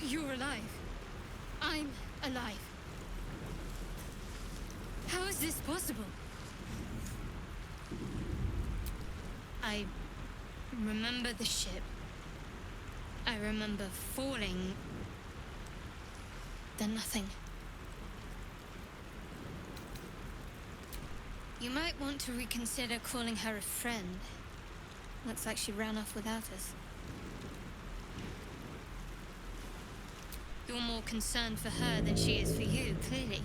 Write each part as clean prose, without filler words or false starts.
You're alive. I'm alive. How is this possible? I remember the ship. I remember falling. Then nothing. You might want to reconsider calling her a friend. Looks like she ran off without us. You're more concerned for her than she is for you, clearly.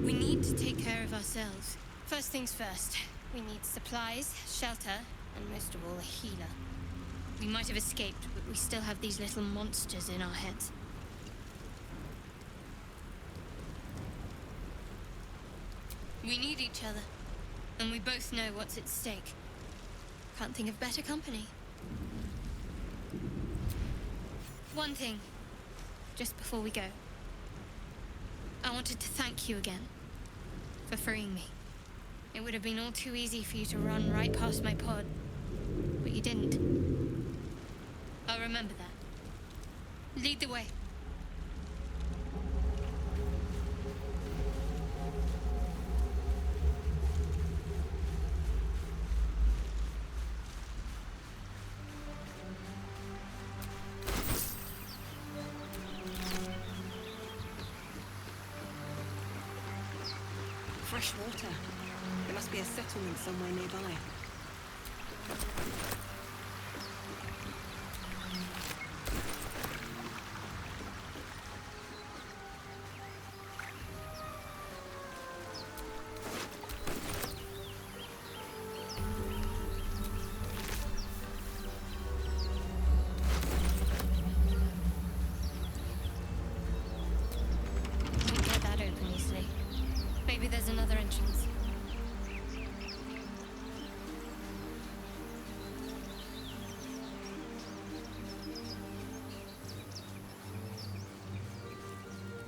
We need to take care of ourselves. First things first, we need supplies, shelter, and most of all, a healer. We might have escaped, but we still have these little monsters in our heads. We need each other, and we both know what's at stake. Can't think of better company. One thing, just before we go. I wanted to thank you again for freeing me. It would have been all too easy for you to run right past my pod, but you didn't. I'll remember that. Lead the way. Fresh water. There must be a settlement somewhere nearby. Can't get that open easily. Maybe there's another entrance.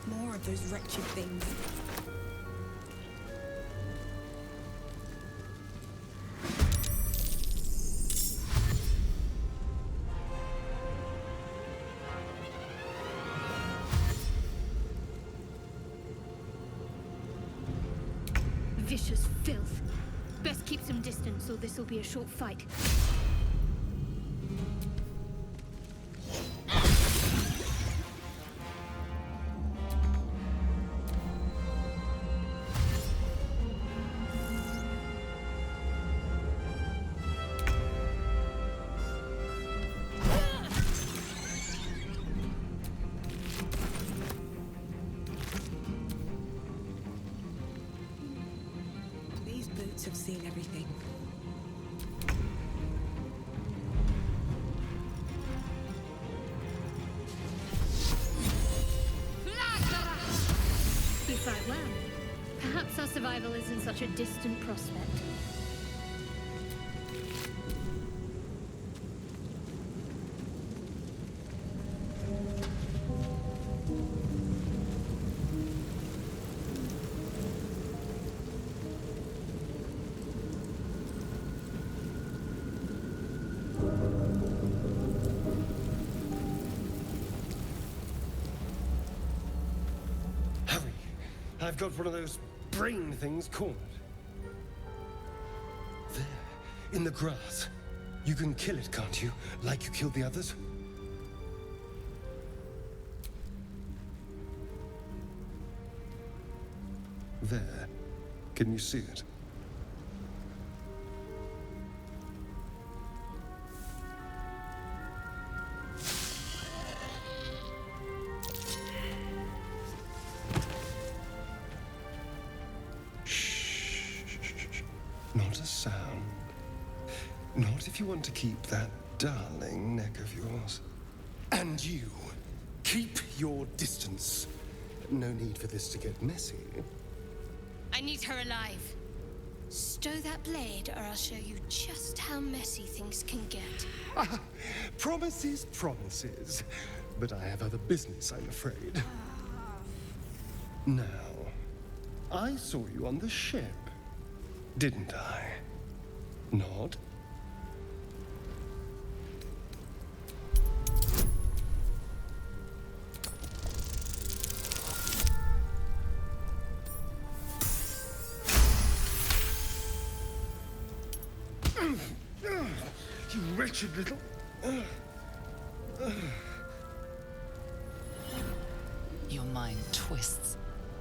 More of those wretched things. Vicious filth. Best keep some distance, or this'll be a short fight. These boots have seen everything. You fight well. Perhaps our survival isn't such a distant prospect. Hurry! I've got one of those brain things cornered. There, in the grass. You can kill it, can't you? Like you killed the others? There. Can you see it? Not a sound. Not if you want to keep that darling neck of yours. And you, keep your distance. No need for this to get messy. I need her alive. Stow that blade, or I'll show you just how messy things can get. Promises, promises. But I have other business, I'm afraid. Now, I saw you on the ship, didn't I? Nod. wretched little... Your mind twists.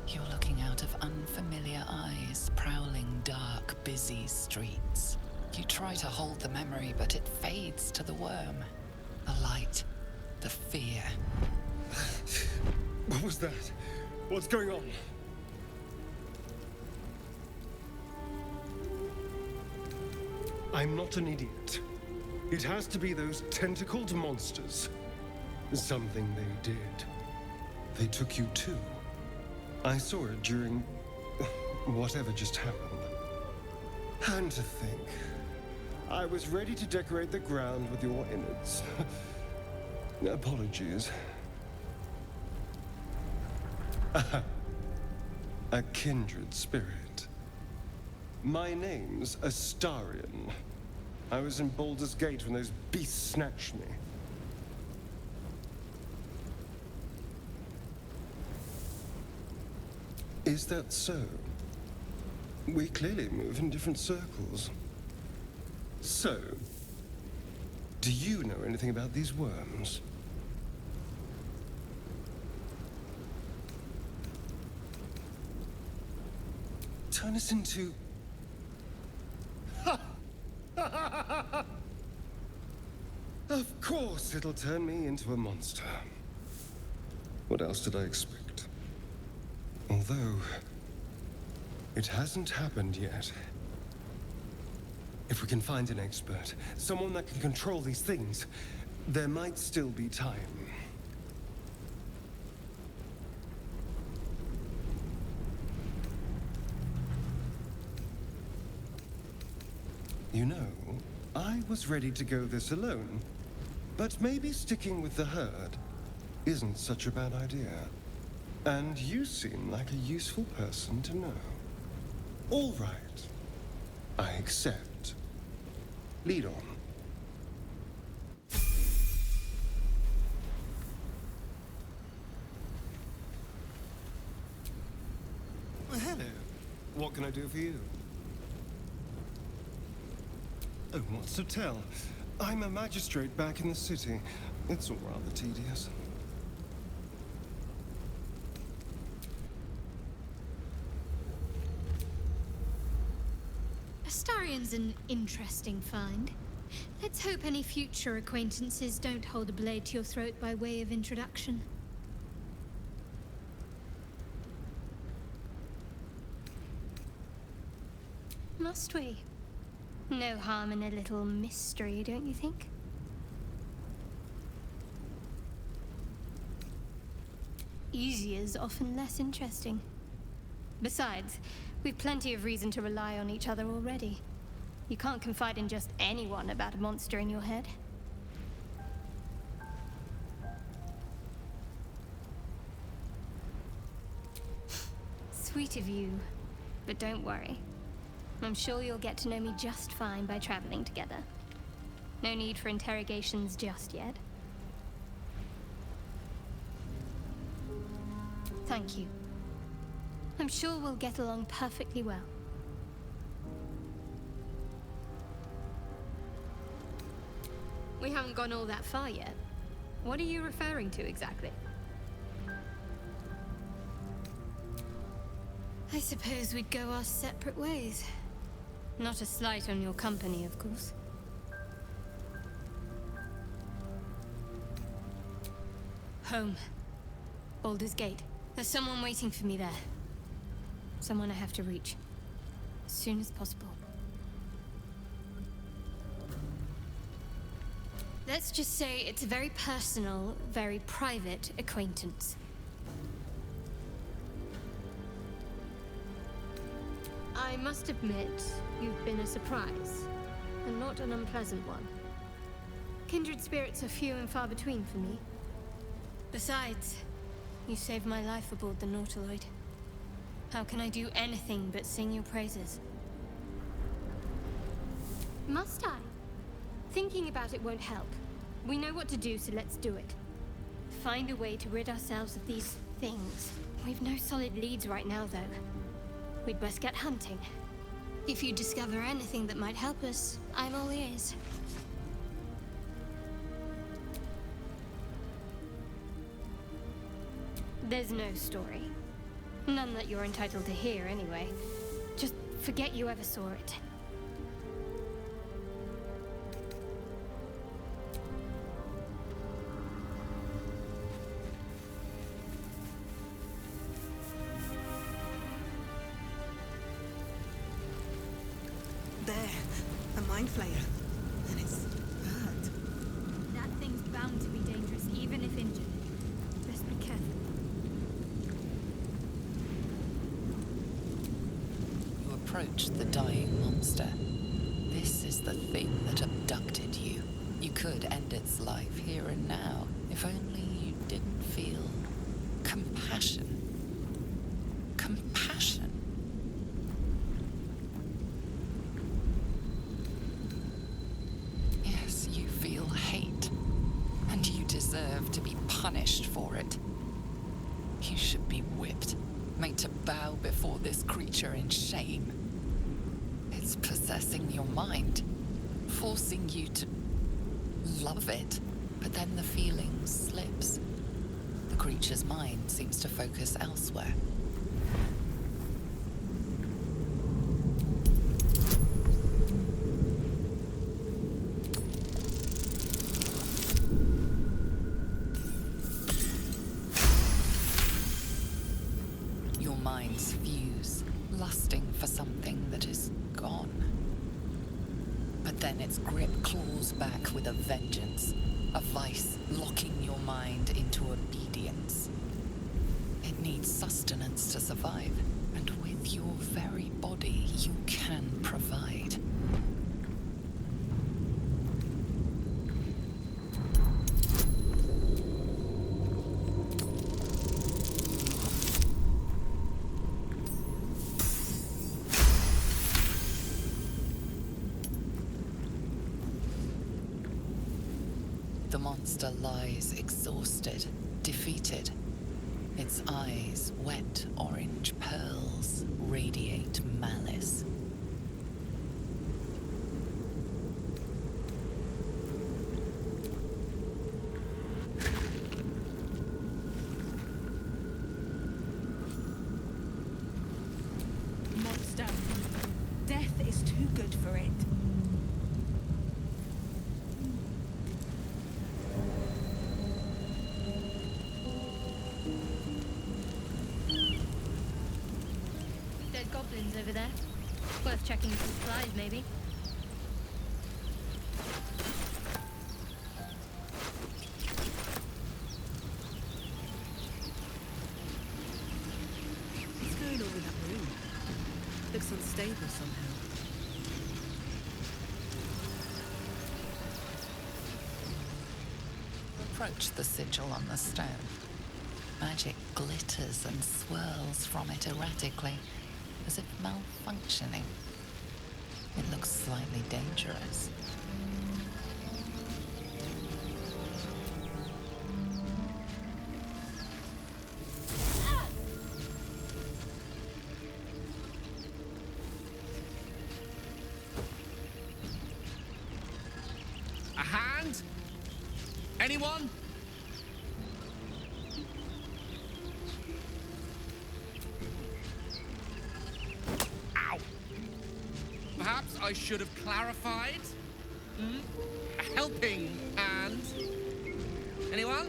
You're looking out of unfamiliar eyes, prowling dark, busy streets. You try to hold the memory, but it fades to the worm. The light, the fear. What was that? What's going on? I'm not an idiot. It has to be those tentacled monsters. Something they did. They took you too. I saw it during whatever just happened. And to think, I was ready to decorate the ground with your innards. Apologies. A kindred spirit. My name's Astarion. I was in Baldur's Gate when those beasts snatched me. Is that so? We clearly move in different circles. So, do you know anything about these worms? Turn us into... Of course it'll turn me into a monster. What else did I expect? Although, it hasn't happened yet. If we can find an expert, someone that can control these things, there might still be time. You know, I was ready to go this alone, but maybe sticking with the herd isn't such a bad idea. And you seem like a useful person to know. All right. I accept. Lead on. Well, hello. What can I do for you? Oh, what's to tell? I'm a magistrate back in the city. It's all rather tedious. Astarion's an interesting find. Let's hope any future acquaintances don't hold a blade to your throat by way of introduction. Must we? No harm in a little mystery, don't you think? Easier's often less interesting. Besides, we've plenty of reason to rely on each other already. You can't confide in just anyone about a monster in your head. Sweet of you, but don't worry. I'm sure you'll get to know me just fine by traveling together. No need for interrogations just yet. Thank you. I'm sure we'll get along perfectly well. We haven't gone all that far yet. What are you referring to exactly? I suppose we'd go our separate ways. Not a slight on your company, of course. Home. Baldur's Gate. There's someone waiting for me there. Someone I have to reach. As soon as possible. Let's just say it's a very personal, very private acquaintance. I must admit, you've been a surprise, and not an unpleasant one. Kindred spirits are few and far between for me. Besides, you saved my life aboard the Nautiloid. How can I do anything but sing your praises? Must I? Thinking about it won't help. We know what to do, so let's do it. Find a way to rid ourselves of these things. We've no solid leads right now, though. We'd best get hunting. If you discover anything that might help us, I'm all ears. There's no story. None that you're entitled to hear, anyway. Just forget you ever saw it. There. A mind flayer. And it's hurt. That thing's bound to be dangerous, even if injured. Best be careful. You approach the dying monster. This is the thing that abducted you. You could end its life here and now, if only you didn't feel compassion. Compassion. Yes, you feel hate, and you deserve to be punished for it. You should be whipped, made to bow before this creature in shame. It's possessing your mind, forcing you to love it, but then the feeling slips. The creature's mind seems to focus elsewhere. Your minds fuse, lusting for something that is gone. But then its grip claws back with a vengeance, a vice locking your mind into obedience. It needs sustenance to survive, and with your very body you can provide. The monster lies exhausted, defeated. Its eyes, wet orange pearls, radiate malice. Monster. Death is too good for it. Dead goblins over there. Worth checking for supplies, maybe. What's going on with that room? Looks unstable somehow. Approach the sigil on the stone. Magic glitters and swirls from it erratically, as if malfunctioning. It looks slightly dangerous. A hand? Anyone? Ow! Perhaps I should have clarified? A helping hand? Anyone?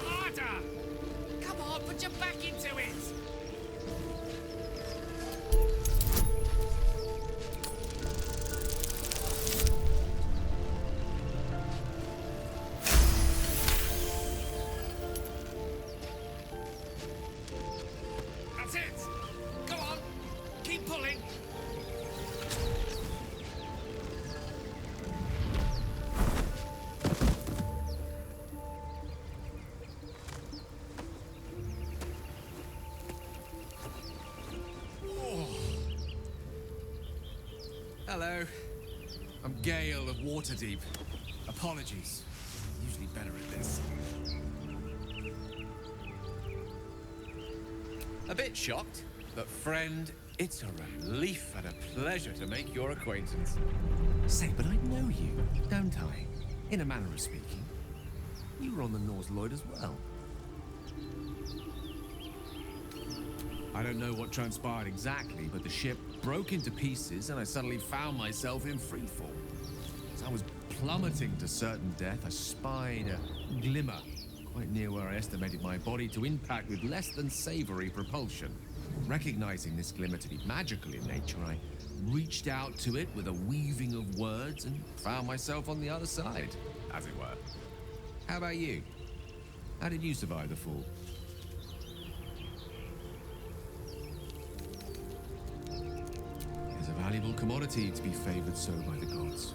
Harder! Come on, put your back into it! That's it! Go on! Keep pulling! Hello. I'm Gale of Waterdeep. Apologies. I'm usually better at this. A bit shocked, but friend, it's a relief and a pleasure to make your acquaintance. Say, but I know you, don't I? In a manner of speaking. You were on the Norse Lloyd as well. I don't know what transpired exactly, but the ship broke into pieces and I suddenly found myself in freefall. As I was plummeting to certain death, I spied a glimmer quite near where I estimated my body to impact with less than savory propulsion. Recognizing this glimmer to be magical in nature, I reached out to it with a weaving of words and found myself on the other side, as it were. How about you? How did you survive the fall? It's a valuable commodity to be favored so by the gods.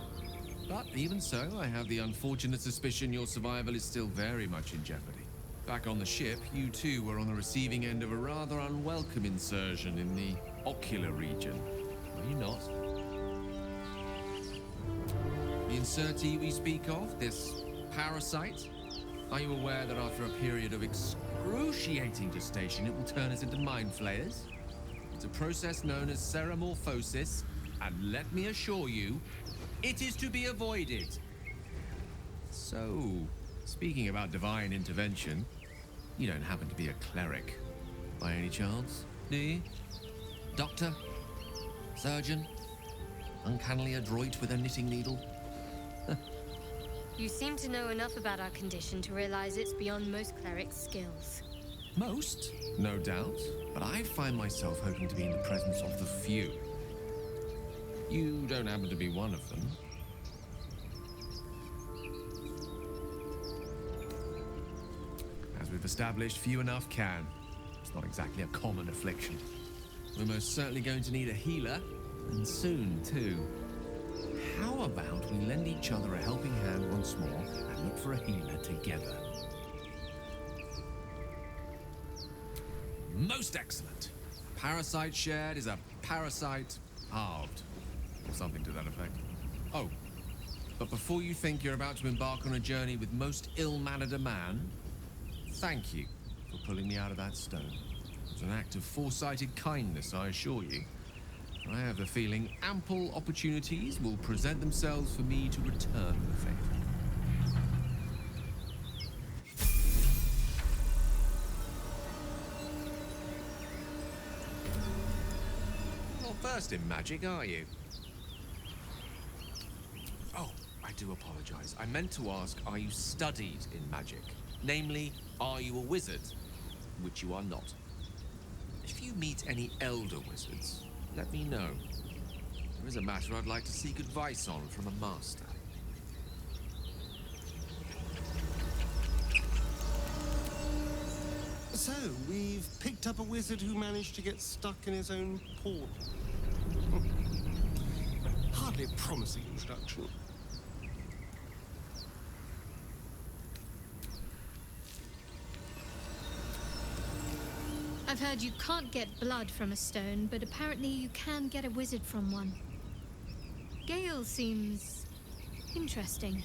But even so, I have the unfortunate suspicion your survival is still very much in jeopardy. Back on the ship, you too were on the receiving end of a rather unwelcome insertion in the ocular region. Were you not? The insertee we speak of, this parasite, are you aware that after a period of excruciating gestation, it will turn us into mind flayers? It's a process known as ceramorphosis, and let me assure you, it is to be avoided. So, speaking about divine intervention, you don't happen to be a cleric, by any chance, do you? Doctor? Surgeon? Uncannily adroit with a knitting needle? You seem to know enough about our condition to realize it's beyond most clerics' skills. Most, no doubt, but I find myself hoping to be in the presence of the few. You don't happen to be one of them. As we've established, few enough can. It's not exactly a common affliction. We're most certainly going to need a healer, and soon, too. How about we lend each other a helping hand once more and look for a healer together? Most excellent. Parasite shared is a parasite halved. Or something to that effect. Oh, but before you think you're about to embark on a journey with most ill-mannered a man, thank you for pulling me out of that stone. It was an act of foresighted kindness, I assure you. I have the feeling ample opportunities will present themselves for me to return the favor. Not versed in magic, are you? Oh, I do apologize. I meant to ask, are you studied in magic? Namely, are you a wizard? Which you are not. If you meet any elder wizards, let me know. There is a matter I'd like to seek advice on from a master. So, we've picked up a wizard who managed to get stuck in his own portal. Hardly a promising introduction. I've heard you can't get blood from a stone, but apparently you can get a wizard from one. Gale seems interesting.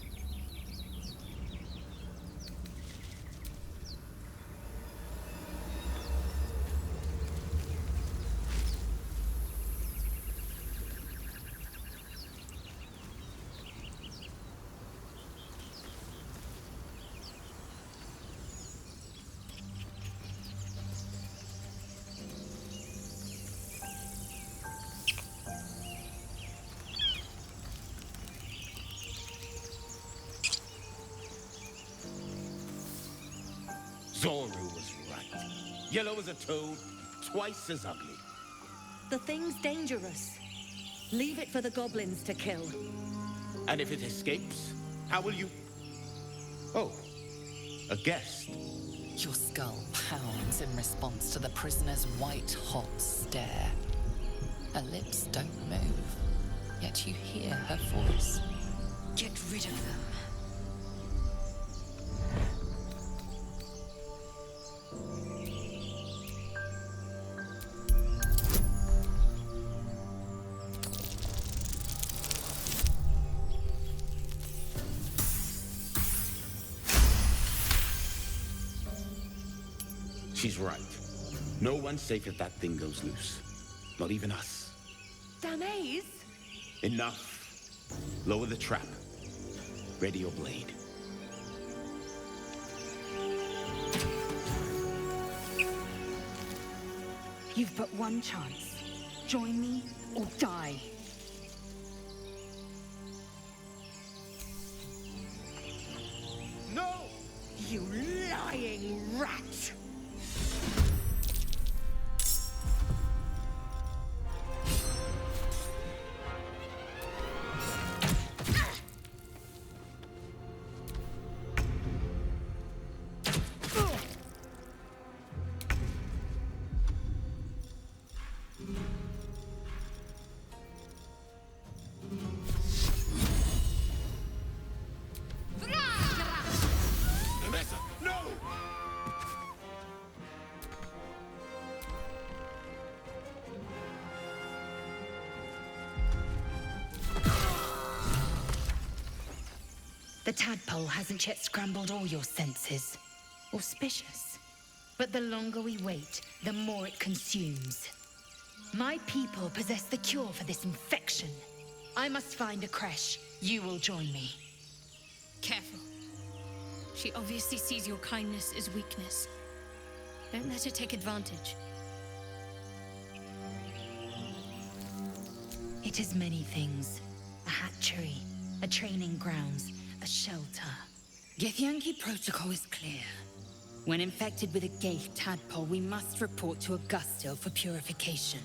Zoru was right. Yellow as a toad, twice as ugly. The thing's dangerous. Leave it for the goblins to kill. And if it escapes, how will you... Oh, a guest. Your skull pounds in response to the prisoner's white-hot stare. Her lips don't move, yet you hear her voice. Get rid of them. She's right. No one's safe if that thing goes loose. Not even us. Damaze? Enough. Lower the trap. Ready your blade. You've but one chance. Join me or die. No! You lying rat! The tadpole hasn't yet scrambled all your senses. Auspicious. But the longer we wait, the more it consumes. My people possess the cure for this infection. I must find a creche. You will join me. Careful. She obviously sees your kindness as weakness. Don't let her take advantage. It is many things. A hatchery, a training grounds, a shelter. Githyanki protocol is clear. When infected with a Gaith tadpole, we must report to Augustil for purification.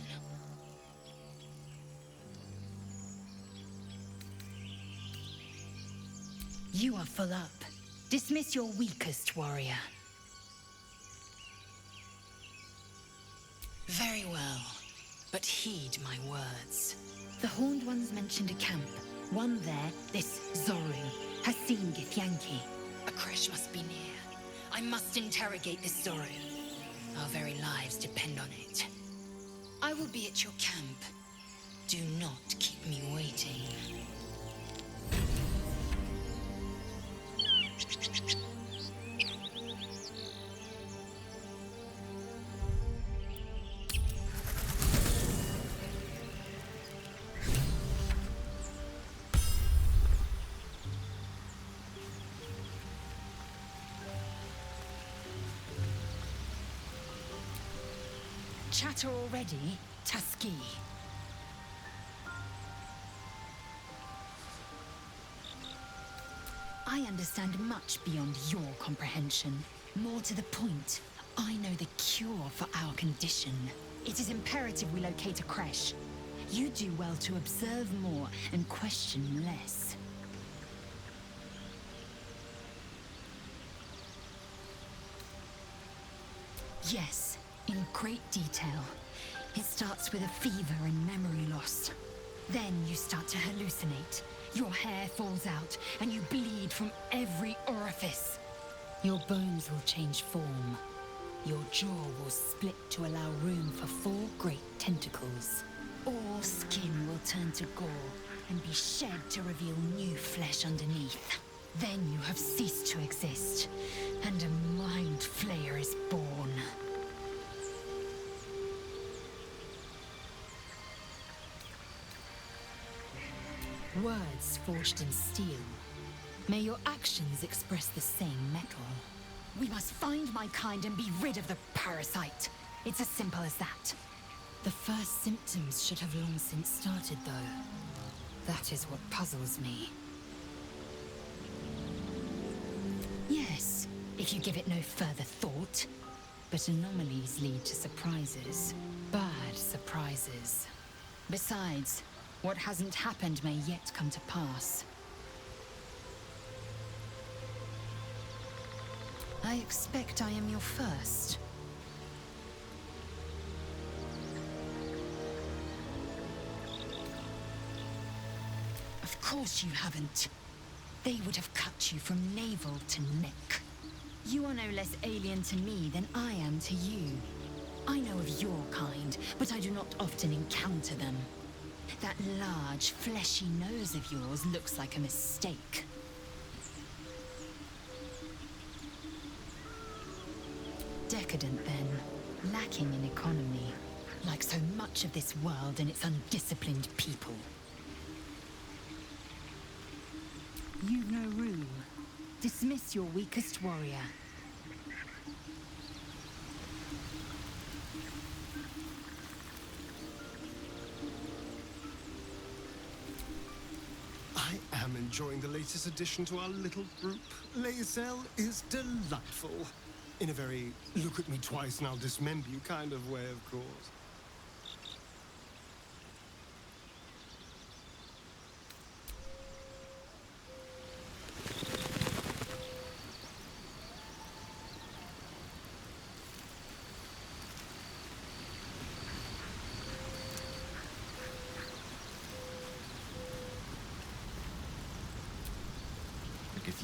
You are full up. Dismiss your weakest warrior. Very well, but heed my words. The Horned Ones mentioned a camp. One there, this Zoru, has seen Githyanki. A creche must be near. I must interrogate this Zoru. Our very lives depend on it. I will be at your camp. Do not keep me waiting. Chatter already, Tuskegee. I understand much beyond your comprehension. More to the point, I know the cure for our condition. It is imperative we locate a creche. You do well to observe more and question less. Yes, in great detail. It starts with a fever and memory loss. Then you start to hallucinate. Your hair falls out, and you bleed from every orifice. Your bones will change form. Your jaw will split to allow room for 4 great tentacles. All skin will turn to gore and be shed to reveal new flesh underneath. Then you have ceased to exist, and a mind flayer is born. Words forged in steel. May your actions express the same metal. We must find my kind and be rid of the parasite. It's as simple as that. The first symptoms should have long since started, though. That is what puzzles me. Yes, if you give it no further thought. But anomalies lead to surprises. Bad surprises. Besides, what hasn't happened may yet come to pass. I expect I am your first. Of course you haven't. They would have cut you from navel to neck. You are no less alien to me than I am to you. I know of your kind, but I do not often encounter them. That large, fleshy nose of yours looks like a mistake. decadent then, lacking in economy, like so much of this world and its undisciplined people. You've no room. Dismiss your weakest warrior. I am enjoying the latest addition to our little group. Lae'zel is delightful. In a very look at me twice and I'll dismember you kind of way, of course.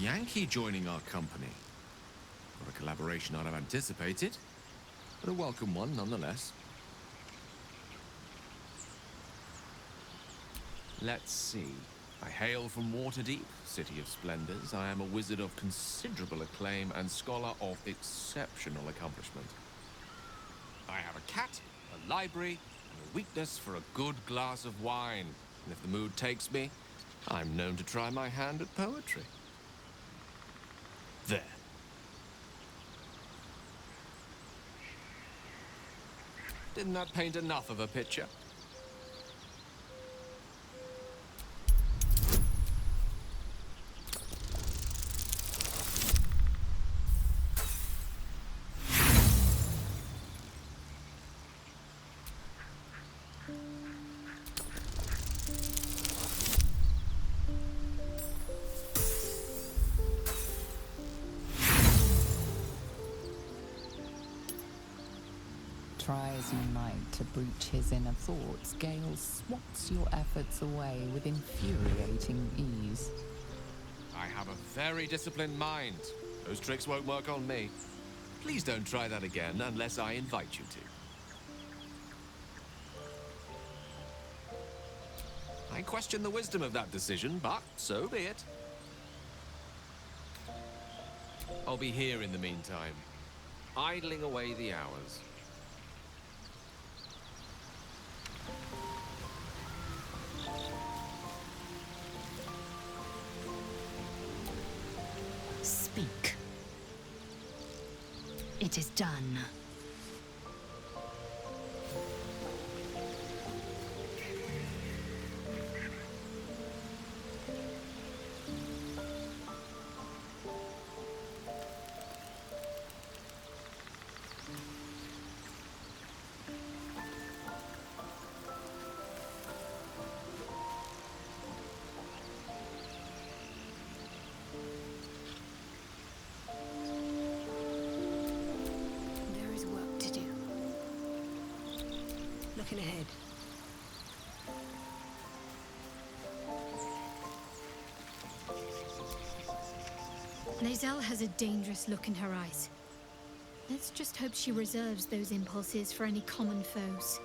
Yankee joining our company. Not a collaboration I'd have anticipated, but a welcome one nonetheless. Let's see. I hail from Waterdeep, City of Splendors. I am a wizard of considerable acclaim and scholar of exceptional accomplishment. I have a cat, a library, and a weakness for a good glass of wine. And if the mood takes me, I'm known to try my hand at poetry. There. Didn't that paint enough of a picture? Try as you might to breach his inner thoughts, Gale swats your efforts away with infuriating ease. I have a very disciplined mind. Those tricks won't work on me. Please don't try that again unless I invite you to. I question the wisdom of that decision, but so be it. I'll be here in the meantime, idling away the hours. Speak. It is done. There is work to do. Looking ahead. Lae'zel has a dangerous look in her eyes. Let's just hope she reserves those impulses for any common foes.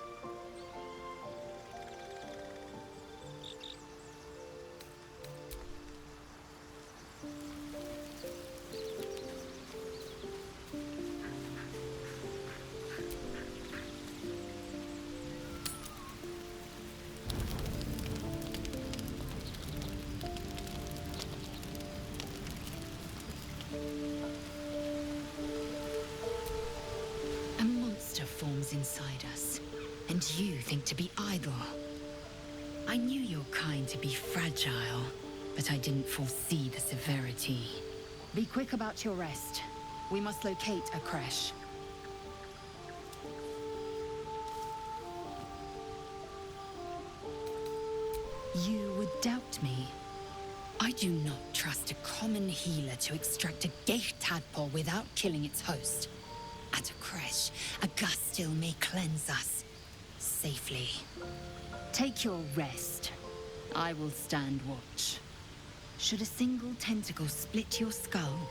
A monster forms inside us, and you think to be idle. I knew your kind to be fragile, but I didn't foresee the severity. Be quick about your rest. We must locate a creche. You would doubt me. I do not trust a common healer to extract a gate tadpole without killing its host. At a creche, a gust still may cleanse us safely. Take your rest. I will stand watch. Should a single tentacle split your skull,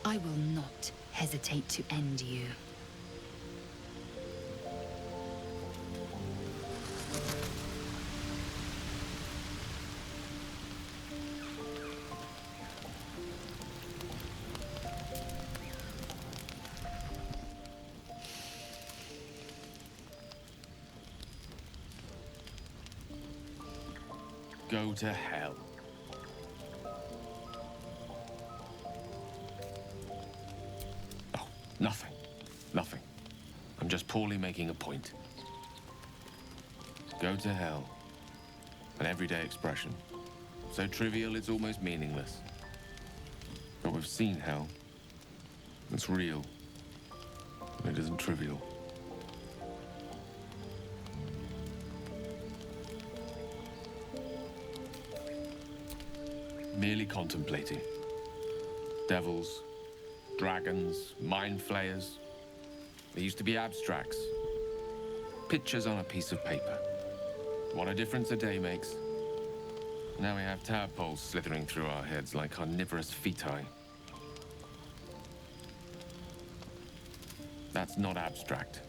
I will not hesitate to end you. Go to hell. Oh, nothing. Nothing. I'm just poorly making a point. Go to hell. An everyday expression. So trivial it's almost meaningless. But we've seen hell. It's real. It isn't trivial. Merely contemplating. Devils, dragons, mind flayers. They used to be abstracts. Pictures on a piece of paper. What a difference a day makes. Now we have tadpoles slithering through our heads like carnivorous feti. That's not abstract.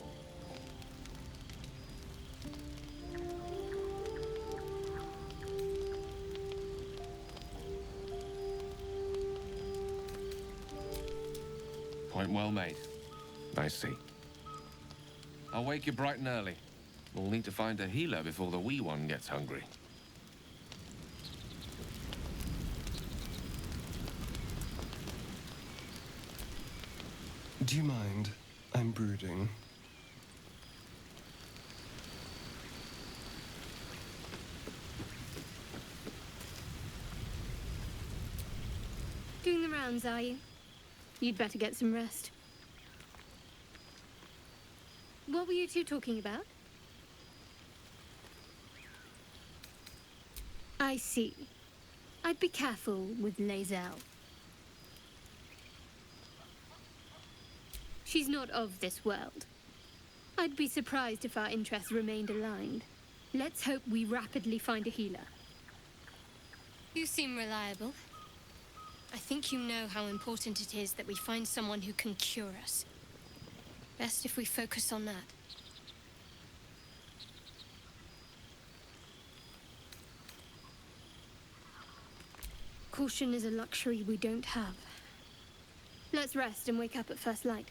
Point well made. I see. I'll wake you bright and early. We'll need to find a healer before the wee one gets hungry. Do you mind? I'm brooding. Doing the rounds, are you? You'd better get some rest. What were you two talking about? I see. I'd be careful with Lae'zel. She's not of this world. I'd be surprised if our interests remained aligned. Let's hope we rapidly find a healer. You seem reliable. I think you know how important it is that we find someone who can cure us. Best if we focus on that. Caution is a luxury we don't have. Let's rest and wake up at first light.